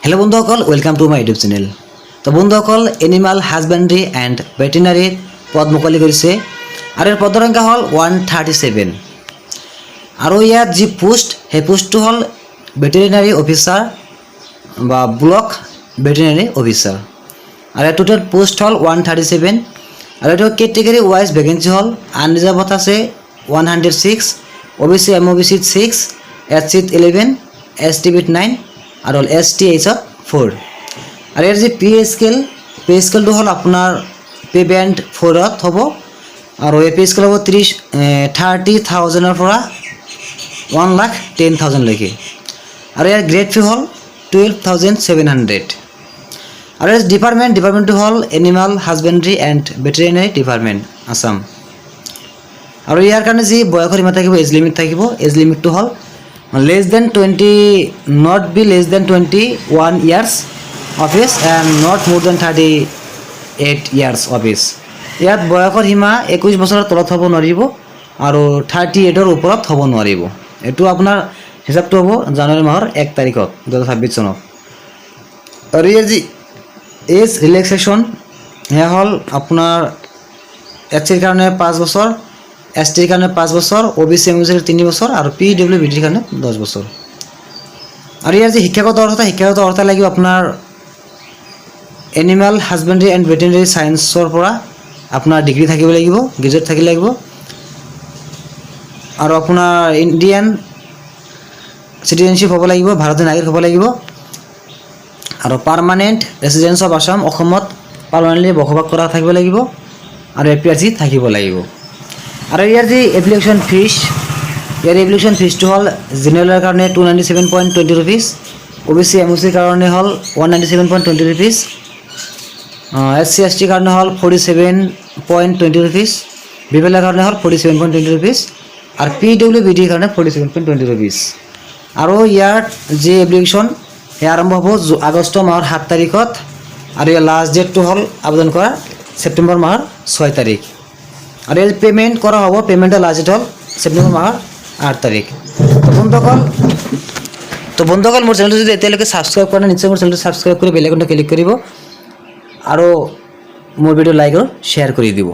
Hello बंधुসকল welcome to my YouTube channel. तो बंधुসকল एनिमल हाजबेंड्री एंड वेटेरिनारी पद मुकली करिছে और यार पदर संख्या हल 137 और यार जी पोस्ट हे पोस्ट हल वेटेरिनारी ऑफिसर बा ब्लॉक वेटेरिनारी ऑफिसर और यार टोटल पोस्ट हल 137 और यार कैटेगरी वाइज वैकेंसी हल अनरिजर्व আছে 106 ओबीसी एमओबीसी 6 एससी 11 एसटी 9 और एसटी एच 4 और यार जी पे स्केल हल अपना पे बैंड 4 हम और ये पे स्केल हम 30,000 1,10,000 लगे और यार ग्रेड फी हल 12,700 और यार डिपार्टमेंट हल एनिमल हाजबेंड्री एंड वेटेरिनारी डिपार्टमेंट आसाम और यार कारण जी बयसर सीमा थकिब एज लिमिट तो हल less than 20 not be less than 21 years of age and not more than 38 years of age ইয়াত বয়সৰ সীমা 21 বছৰৰ তলত হ'ব নোৱাৰিব আৰু 38 ৰ ওপৰত হ'ব নোৱাৰিব। এটো আপোনাৰ হিচাপটো হ'ব জানুৱাৰী মাহৰ 1 তাৰিখত 2026 চনত। আৰু ইয়াৰ যি এজ ৰিলেক্সেশ্যন হে হল আপোনাৰ এছচিৰ কাৰণে 5 বছৰ एसटी कारण 5 बছৰ ओबीसी एमओबीसी 3 बছৰ और पीडब्ल्यूबीडी कारण 10 बছৰ और यार जी शिक्षागत अर्हता লাগিব আপোনাৰ एनिमल हाजबेंड्री एंड वेटेरिनारी साइंसर পৰা আপোনাৰ ডিগ্ৰী থাকিব লাগিব গ্ৰেজুৱেট থাকিব লাগিব আৰু আপোনাৰ ইন্ডিয়ান সিটিজেনশিপ হ'ব লাগিব ভাৰতীয় নাগৰিক হ'ব লাগিব আৰু পাৰ্মানেন্ট ৰেসিডেন্স অফ আসাম অসমত পাৰ্মানেন্টলি বসবাস কৰা থাকিব লাগিব আৰু এপিআৰসি থাকিব লাগিব। और यार जी एप्लिकेशन फीस तो हल जेनेरल कारण 297.20 रुपीस ओबीसी एमओसी कारण हल 197.20 रुपीस एससी एसटी कारण हल 47.20 रुपीस बीपीएल कारण हल 47.20 रुपीस और पीडब्ल्यूबीडी कारण 47.20 रुपीस और यार जी एप्लिकेशन ये आरम्भ हम आगस्ट माहर 7 तारिखत और यार लास्ट डेट तो हल आवेदन कर सेप्टेम्बर माहर 6 तारिख और ये पेमेंट करा हम पेमेंटर लास्ट डेट हल सेप्टेम्बर माहर 8 तारिख। तो बंधुসকল मोर चैनल जो एतियाলৈকে सब्सक्राइब কৰা निश्चय मोर चैनल सब्सक्राइब कर बेल आइकनটো क्लिक करिব और मोर भिडिओ लाइक और शेयर कर দিব।